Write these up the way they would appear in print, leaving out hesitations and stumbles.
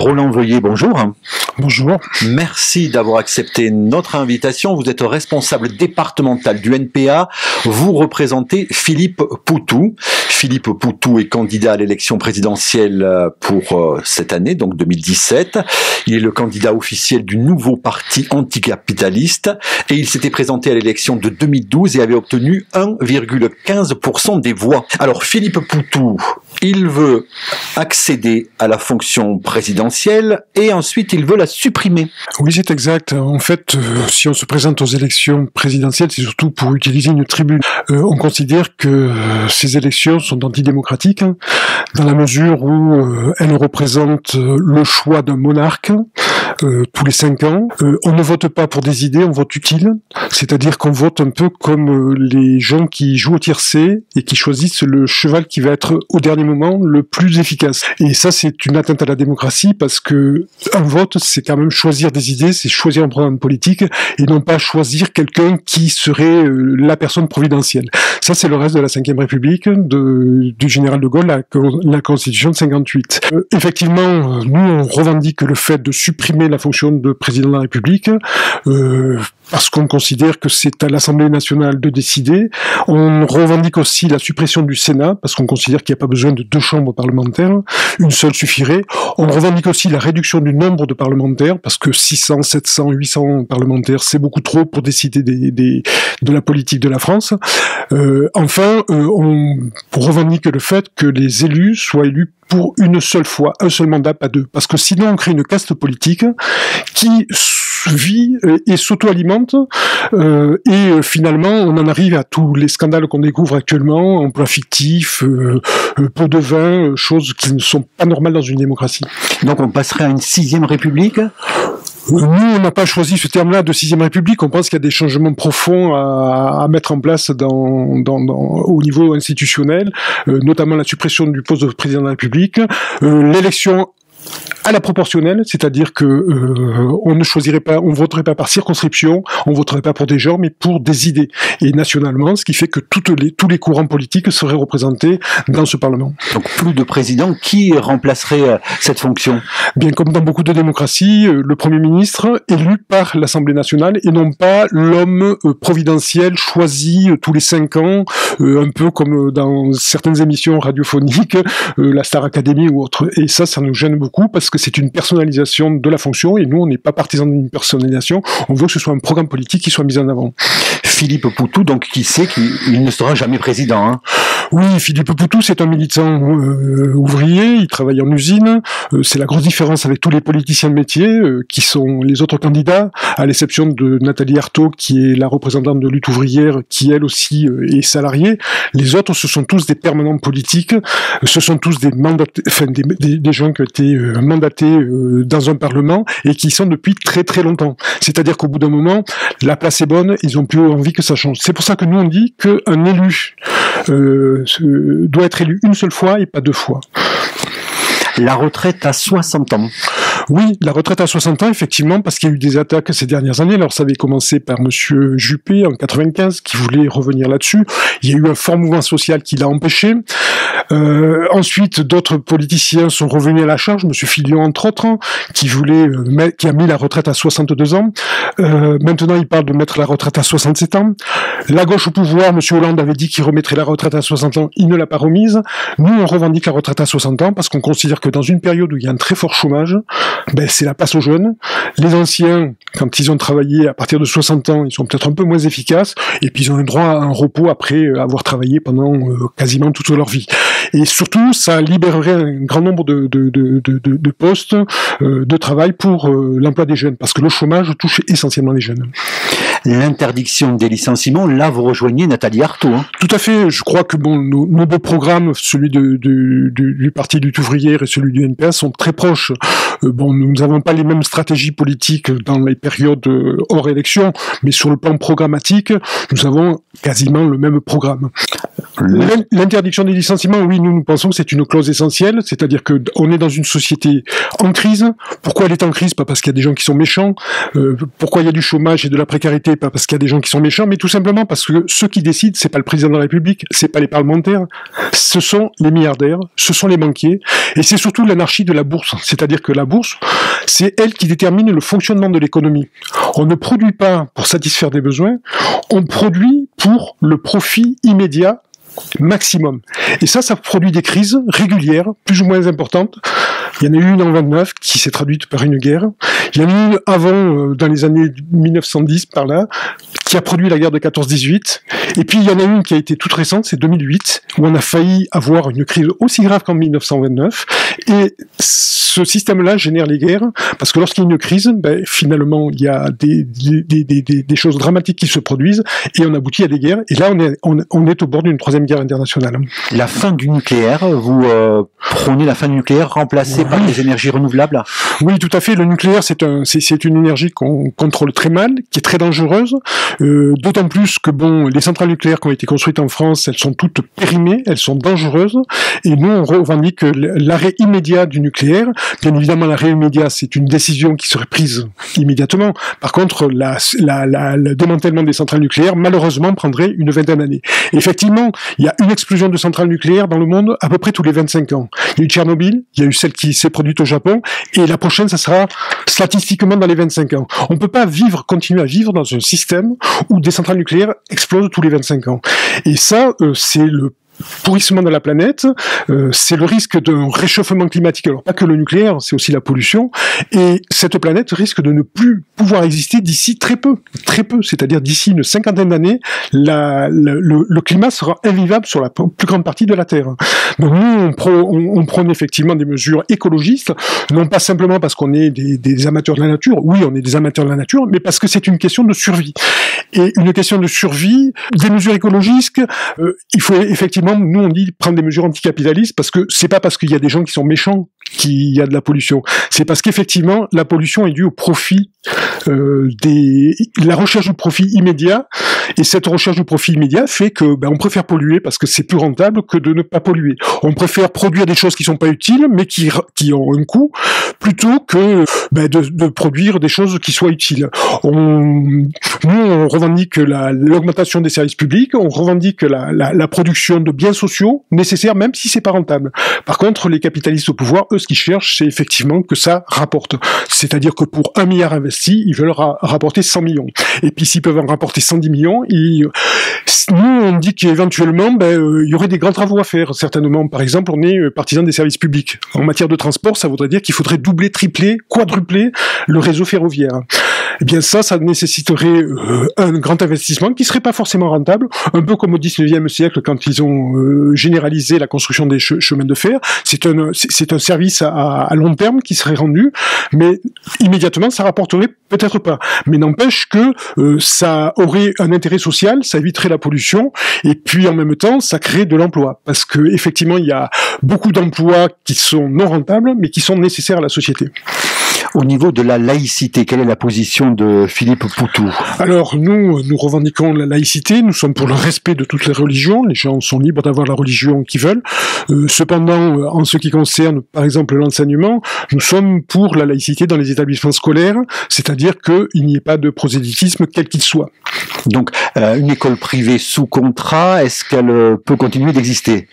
Roland Veuillet, bonjour. Bonjour. Merci d'avoir accepté notre invitation. Vous êtes responsable départemental du NPA. Vous représentez Philippe Poutou. Philippe Poutou est candidat à l'élection présidentielle pour cette année, donc 2017. Il est le candidat officiel du nouveau parti anticapitaliste et il s'était présenté à l'élection de 2012 et avait obtenu 1,15% des voix. Alors Philippe Poutou, il veut accéder à la fonction présidentielle et ensuite il veut la supprimer. Oui, c'est exact. En fait, si on se présente aux élections présidentielles, c'est surtout pour utiliser une tribune. On considère que ces élections sont antidémocratiques dans la mesure où elles représentent le choix d'un monarque tous les 5 ans. On ne vote pas pour des idées, on vote utile. C'est-à-dire qu'on vote un peu comme les gens qui jouent au tiercé et qui choisissent le cheval qui va être au dernier moment le plus efficace. Et ça, c'est une atteinte à la démocratie parce que un vote, c'est quand même choisir des idées, c'est choisir un programme politique et non pas choisir quelqu'un qui serait la personne providentielle. Ça, c'est le reste de la Ve République du général de Gaulle, la Constitution de 58. Effectivement, nous, on revendique le fait de supprimer la fonction de président de la République parce qu'on considère que c'est à l'Assemblée nationale de décider. On revendique aussi la suppression du Sénat parce qu'on considère qu'il n'y a pas besoin de 2 chambres parlementaires, une seule suffirait. On revendique aussi la réduction du nombre de parlementaires parce que 600, 700, 800 parlementaires, c'est beaucoup trop pour décider de la politique de la France. Enfin, on revendique le fait que les élus soient élus pour une seule fois, un seul mandat, pas 2. Parce que sinon, on crée une caste politique qui vit et s'auto-alimente et finalement, on en arrive à tous les scandales qu'on découvre actuellement, emploi fictif, pot de vin, choses qui ne sont pas normales dans une démocratie. Donc on passerait à une 6e République ? Nous, on n'a pas choisi ce terme-là de 6e République. On pense qu'il y a des changements profonds à mettre en place au niveau institutionnel, notamment la suppression du poste de président de la République, l'élection à la proportionnelle, c'est-à-dire que on ne choisirait pas, on voterait pas par circonscription, on voterait pas pour des gens, mais pour des idées. Et nationalement, ce qui fait que tous les courants politiques seraient représentés dans ce Parlement. Donc plus de président, qui remplacerait cette fonction ? Bien comme dans beaucoup de démocraties, le Premier ministre élu par l'Assemblée nationale et non pas l'homme providentiel choisi tous les 5 ans, un peu comme dans certaines émissions radiophoniques, la Star Academy ou autre. Et ça nous gêne beaucoup parce que c'est une personnalisation de la fonction et nous, on n'est pas partisans d'une personnalisation. On veut que ce soit un programme politique qui soit mis en avant. Philippe Poutou, donc qui sait qu'il ne sera jamais président, hein ? Oui, Philippe Poutou, c'est un militant ouvrier, il travaille en usine, c'est la grosse différence avec tous les politiciens de métier qui sont les autres candidats, à l'exception de Nathalie Arthaud, qui est la représentante de lutte ouvrière, qui elle aussi est salariée. Les autres, ce sont tous des permanents politiques, ce sont tous des gens qui ont été mandatés dans un parlement et qui y sont depuis très très longtemps. C'est-à-dire qu'au bout d'un moment, la place est bonne, ils ont plus envie que ça change. C'est pour ça que nous on dit qu'un élu doit être élu une seule fois et pas 2 fois. La retraite à 60 ans. Oui, la retraite à 60 ans, effectivement, parce qu'il y a eu des attaques ces dernières années. Alors, ça avait commencé par Monsieur Juppé en 95, qui voulait revenir là-dessus. Il y a eu un fort mouvement social qui l'a empêché. Ensuite, d'autres politiciens sont revenus à la charge. Monsieur Fillon, entre autres, qui a mis la retraite à 62 ans. Maintenant, il parle de mettre la retraite à 67 ans. La gauche au pouvoir, Monsieur Hollande avait dit qu'il remettrait la retraite à 60 ans. Il ne l'a pas remise. Nous, on revendique la retraite à 60 ans parce qu'on considère que dans une période où il y a un très fort chômage, c'est la place aux jeunes. Les anciens, quand ils ont travaillé à partir de 60 ans, ils sont peut-être un peu moins efficaces, et puis ils ont le droit à un repos après avoir travaillé pendant quasiment toute leur vie. Et surtout, ça libérerait un grand nombre de postes de travail pour l'emploi des jeunes, parce que le chômage touche essentiellement les jeunes. L'interdiction des licenciements, là vous rejoignez Nathalie Arthaud. Hein. Tout à fait, je crois que nos deux programmes, celui du Parti lutte ouvrière et celui du NPA, sont très proches. Nous n'avons pas les mêmes stratégies politiques dans les périodes hors élection, mais sur le plan programmatique, nous avons quasiment le même programme. L'interdiction des licenciements, oui, nous pensons que c'est une clause essentielle, c'est-à-dire que on est dans une société en crise. Pourquoi elle est en crise? Pas parce qu'il y a des gens qui sont méchants. Pourquoi il y a du chômage et de la précarité? Pas parce qu'il y a des gens qui sont méchants, mais tout simplement parce que ceux qui décident, c'est pas le président de la République, c'est pas les parlementaires, ce sont les milliardaires, ce sont les banquiers, et c'est surtout l'anarchie de la bourse. C'est-à-dire que la bourse, c'est elle qui détermine le fonctionnement de l'économie. On ne produit pas pour satisfaire des besoins, on produit pour le profit immédiat maximum. Et ça produit des crises régulières, plus ou moins importantes. Il y en a eu une en 29 qui s'est traduite par une guerre. Il y en a eu une avant, dans les années 1910, par là, qui a produit la guerre de 14-18. Et puis il y en a une qui a été toute récente, c'est 2008, où on a failli avoir une crise aussi grave qu'en 1929. Et ce système-là génère les guerres, parce que lorsqu'il y a une crise, finalement, il y a des choses dramatiques qui se produisent, et on aboutit à des guerres. Et là, on est au bord d'une troisième guerre internationale. La fin du nucléaire, vous prônez la fin du nucléaire remplacée par des énergies renouvelables? Oui, tout à fait. Le nucléaire, c'est une énergie qu'on contrôle très mal, qui est très dangereuse, d'autant plus que les centrales nucléaires qui ont été construites en France, elles sont toutes périmées, elles sont dangereuses, et nous, on revendique l'arrêt immédiat du nucléaire. Bien évidemment, l'arrêt immédiat, c'est une décision qui serait prise immédiatement. Par contre, le démantèlement des centrales nucléaires, malheureusement, prendrait une vingtaine d'années. Effectivement, il y a une explosion de centrales nucléaires dans le monde à peu près tous les 25 ans. Il y a eu Tchernobyl, il y a eu celle qui s'est produite au Japon, et la prochaine, ça sera statistiquement dans les 25 ans. On ne peut pas continuer à vivre dans un système où des centrales nucléaires explosent tous les 25 ans. Et ça, c'est le pourrissement de la planète, c'est le risque d'un réchauffement climatique, alors pas que le nucléaire, c'est aussi la pollution, et cette planète risque de ne plus pouvoir exister d'ici très peu, c'est-à-dire d'ici une cinquantaine d'années, le climat sera invivable sur la plus grande partie de la Terre. Donc nous, on prône effectivement des mesures écologistes, non pas simplement parce qu'on est des amateurs de la nature, oui, on est des amateurs de la nature, mais parce que c'est une question de survie. Et une question de survie, des mesures écologistes, il faut effectivement, nous on dit prendre des mesures anticapitalistes, parce que c'est pas parce qu'il y a des gens qui sont méchants qu'il y a de la pollution, c'est parce qu'effectivement la pollution est due au profit, la recherche du profit immédiat, et cette recherche du profit immédiat fait que on préfère polluer parce que c'est plus rentable que de ne pas polluer. On préfère produire des choses qui sont pas utiles mais qui ont un coût, plutôt que de produire des choses qui soient utiles. Nous on revendique l'augmentation des services publics, on revendique la production de biens sociaux nécessaires même si c'est pas rentable. Par contre, les capitalistes au pouvoir, eux, ce qu'ils cherchent, c'est effectivement que ça rapporte. C'est-à-dire que pour 1 milliard investi, ils veulent rapporter 100 millions. Et puis s'ils peuvent en rapporter 110 millions, nous on dit qu'éventuellement il y aurait des grands travaux à faire, certainement. Par exemple, on est partisan des services publics. En matière de transport, ça voudrait dire qu'il faudrait doubler, tripler, quadrupler le réseau ferroviaire. Eh bien ça nécessiterait un grand investissement qui serait pas forcément rentable, un peu comme au 19e siècle quand ils ont généralisé la construction des chemins de fer. C'est un service à long terme qui serait rendu, mais immédiatement ça rapporterait peut-être pas. Mais n'empêche que ça aurait un intérêt social, ça éviterait la pollution, et puis en même temps ça crée de l'emploi, parce que effectivement il y a beaucoup d'emplois qui sont non rentables, mais qui sont nécessaires à la société. Au niveau de la laïcité, quelle est la position de Philippe Poutou? Alors, nous revendiquons la laïcité, nous sommes pour le respect de toutes les religions, les gens sont libres d'avoir la religion qu'ils veulent. Cependant, en ce qui concerne, par exemple, l'enseignement, nous sommes pour la laïcité dans les établissements scolaires, c'est-à-dire qu'il n'y ait pas de prosélytisme, quel qu'il soit. Donc, une école privée sous contrat, est-ce qu'elle peut continuer d'exister?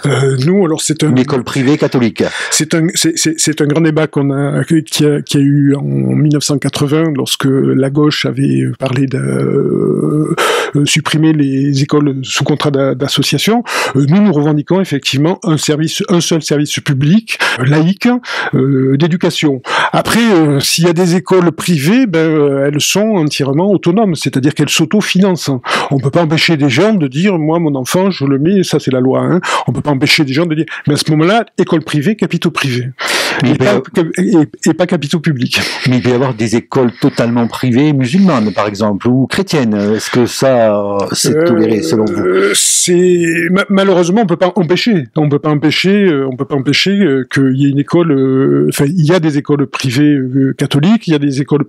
Une école privée catholique. C'est un grand débat qui a eu en 1980 lorsque la gauche avait parlé de supprimer les écoles sous contrat d'association. Nous revendiquons effectivement un seul service public laïque d'éducation. Après, s'il y a des écoles privées, elles sont entièrement autonomes, c'est-à-dire qu'elles s'autofinancent. On peut pas empêcher des gens de dire moi mon enfant je le mets, ça c'est la loi. On peut pas empêcher des gens de dire mais à ce moment-là école privée, capitaux privés. Et pas capitaux publics. Mais il peut y avoir des écoles totalement privées, musulmanes par exemple, ou chrétiennes. Est-ce que ça, c'est toléré selon vous? Malheureusement, on peut pas empêcher qu'il y ait une école. Enfin, il y a des écoles privées catholiques, il y a des écoles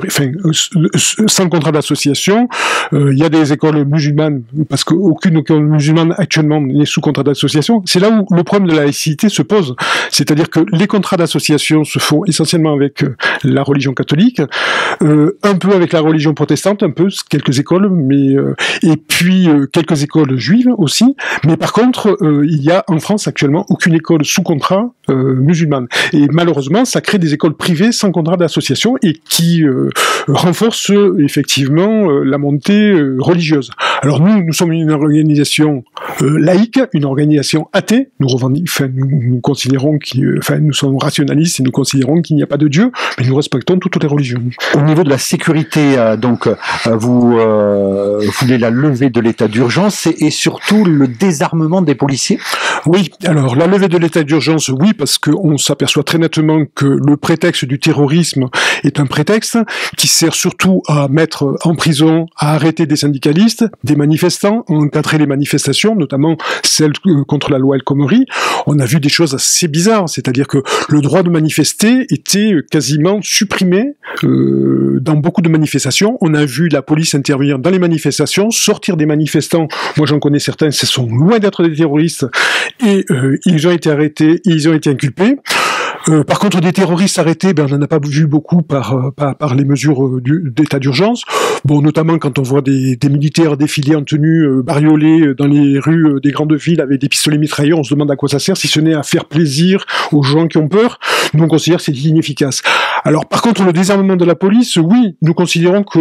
sans contrat d'association, il y a des écoles musulmanes, parce qu'aucune école musulmane actuellement n'est sous contrat d'association. C'est là où le problème de la laïcité se pose. C'est-à-dire que les contrats d'association se font essentiellement avec la religion catholique, un peu avec la religion protestante, un peu, quelques écoles, mais et puis quelques écoles juives aussi. Mais par contre, il y a en France actuellement aucune école sous contrat musulmane. Et malheureusement, ça crée des écoles privées sans contrat d'association et qui renforcent effectivement la montée religieuse. Alors nous sommes une organisation laïque, une organisation athée. Nous considérons nous sommes rationalistes et nous considérons qu'il n'y a pas de Dieu, mais nous respectons toutes les religions. Au niveau de la sécurité, vous voulez la levée de l'état d'urgence et surtout le désarmement des policiers? Oui, alors la levée de l'état d'urgence, oui, parce qu'on s'aperçoit très nettement que le prétexte du terrorisme est un prétexte qui sert surtout à mettre en prison, à arrêter des syndicalistes, des manifestants, à encadrer les manifestations, notamment celles contre la loi El Khomri. On a vu des choses assez bizarres, c'est-à-dire que le droit de manifester était quasiment supprimé dans beaucoup de manifestations. On a vu la police intervenir dans les manifestations, sortir des manifestants. Moi, j'en connais certains, ce sont loin d'être des terroristes, et ils ont été arrêtés, ils ont été inculpés. Par contre, des terroristes arrêtés, on n'en a pas vu beaucoup par les mesures d'état d'urgence. Bon, notamment quand on voit des militaires défiler en tenue bariolée dans les rues des grandes villes avec des pistolets mitrailleurs, on se demande à quoi ça sert, si ce n'est à faire plaisir aux gens qui ont peur. Nous, on considère que c'est inefficace. Alors, par contre, le désarmement de la police, oui, nous considérons que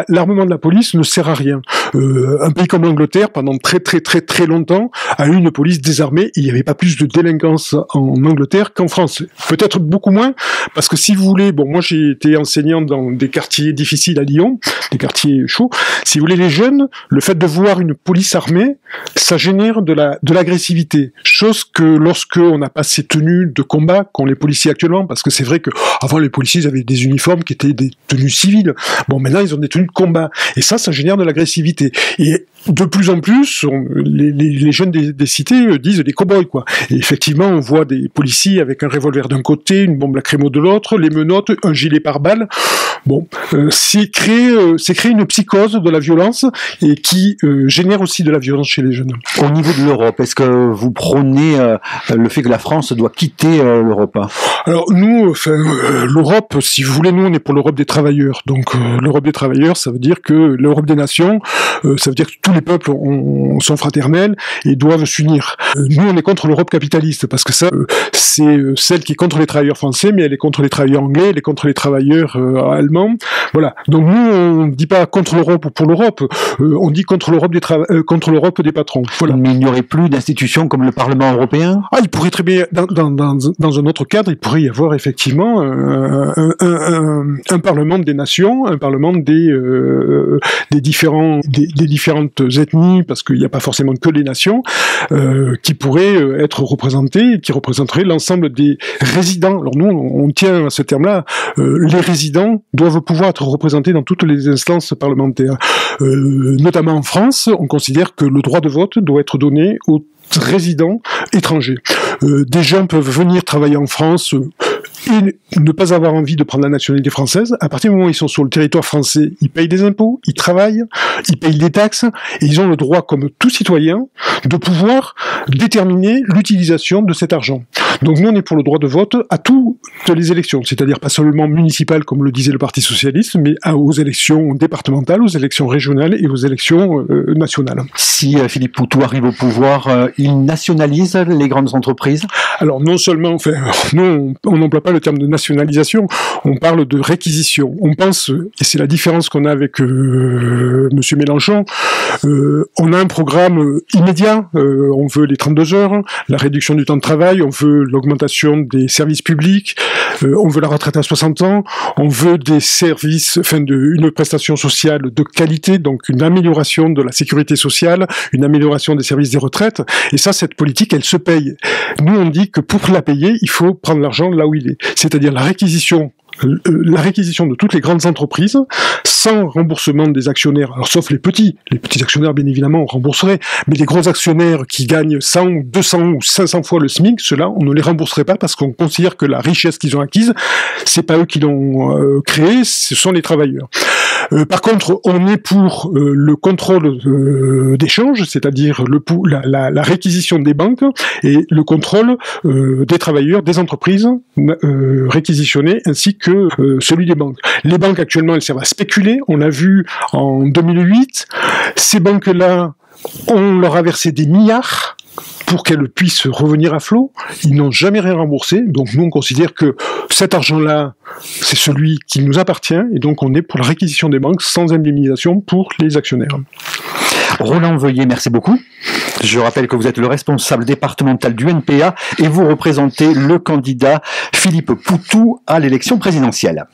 l'armement de la police ne sert à rien. Un pays comme l'Angleterre, pendant très longtemps, a eu une police désarmée, et il n'y avait pas plus de délinquance en Angleterre qu'en France. Peut-être beaucoup moins, parce que si vous voulez, bon, moi j'ai été enseignant dans des quartiers difficiles à Lyon, des quartiers chauds. Si vous voulez, les jeunes, le fait de voir une police armée, ça génère de l'agressivité. Chose que lorsque on n'a pas ces tenues de combat qu'ont les policiers actuellement, parce que c'est vrai que avant les policiers avaient des uniformes qui étaient des tenues civiles. Bon, maintenant ils ont des tenues de combat, et ça génère de l'agressivité. Et de plus en plus, les jeunes des cités disent des cow-boys, quoi. Et effectivement, on voit des policiers avec un revolver d'un côté, une bombe lacrymo de l'autre, les menottes, un gilet pare-balles. Bon, c'est créer une psychose de la violence et qui génère aussi de la violence chez les jeunes. Au niveau de l'Europe, est-ce que vous prônez le fait que la France doit quitter l'Europe? Alors nous, l'Europe, si vous voulez, nous on est pour l'Europe des travailleurs. Donc l'Europe des travailleurs, ça veut dire que l'Europe des nations, ça veut dire que tous les peuples sont fraternels et doivent s'unir. Nous, on est contre l'Europe capitaliste, parce que ça, c'est celle qui est contre les travailleurs français, mais elle est contre les travailleurs anglais, elle est contre les travailleurs allemands. Voilà. Donc nous, on ne dit pas contre l'Europe ou pour l'Europe, on dit contre l'Europe des patrons. Voilà. Mais il n'y aurait plus d'institutions comme le Parlement européen? Ah, il pourrait très bien, dans un autre cadre, il pourrait y avoir effectivement un Parlement des nations, un Parlement des différentes ethnies, parce qu'il n'y a pas forcément que les nations, qui pourraient être représentées, qui représenteraient l'ensemble des résidents. Alors nous, on tient à ce terme-là, les résidents doivent pouvoir être représentés dans toutes les instances parlementaires. Notamment en France, on considère que le droit de vote doit être donné aux résidents étrangers. Des gens peuvent venir travailler en France et ne pas avoir envie de prendre la nationalité française. À partir du moment où ils sont sur le territoire français, ils payent des impôts, ils travaillent, ils payent des taxes, et ils ont le droit, comme tout citoyen, de pouvoir déterminer l'utilisation de cet argent. Donc nous, on est pour le droit de vote à toutes les élections, c'est-à-dire pas seulement municipales, comme le disait le Parti socialiste, mais aux élections départementales, aux élections régionales et aux élections nationales. Si Philippe Poutou arrive au pouvoir, il nationalise les grandes entreprises? Alors non seulement, nous, on n'emploie pas le terme de nationalisation, on parle de réquisition. On pense, et c'est la différence qu'on a avec Monsieur Mélenchon, on a un programme immédiat, on veut les 32 heures, la réduction du temps de travail, on veut l'augmentation des services publics, on veut la retraite à 60 ans, on veut des services, une prestation sociale de qualité, donc une amélioration de la sécurité sociale, une amélioration des services des retraites, et ça, cette politique, elle se paye. Nous, on dit que pour la payer, il faut prendre l'argent là où il est. C'est-à-dire la réquisition la réquisition de toutes les grandes entreprises sans remboursement des actionnaires, alors sauf les petits actionnaires bien évidemment on rembourserait, mais les gros actionnaires qui gagnent 100 ou 200 ou 500 fois le SMIC, ceux-là on ne les rembourserait pas parce qu'on considère que la richesse qu'ils ont acquise, c'est pas eux qui l'ont créée, ce sont les travailleurs. Par contre, on est pour le contrôle des changes, c'est-à-dire la réquisition des banques et le contrôle des travailleurs, des entreprises réquisitionnées, ainsi que celui des banques. Les banques actuellement, elles servent à spéculer. On l'a vu en 2008. Ces banques-là, on leur a versé des milliards pour qu'elles puissent revenir à flot. Ils n'ont jamais rien remboursé. Donc nous, on considère que cet argent-là, c'est celui qui nous appartient. Et donc on est pour la réquisition des banques sans indemnisation pour les actionnaires. Roland Veuillet, merci beaucoup. Je rappelle que vous êtes le responsable départemental du NPA et vous représentez le candidat Philippe Poutou à l'élection présidentielle.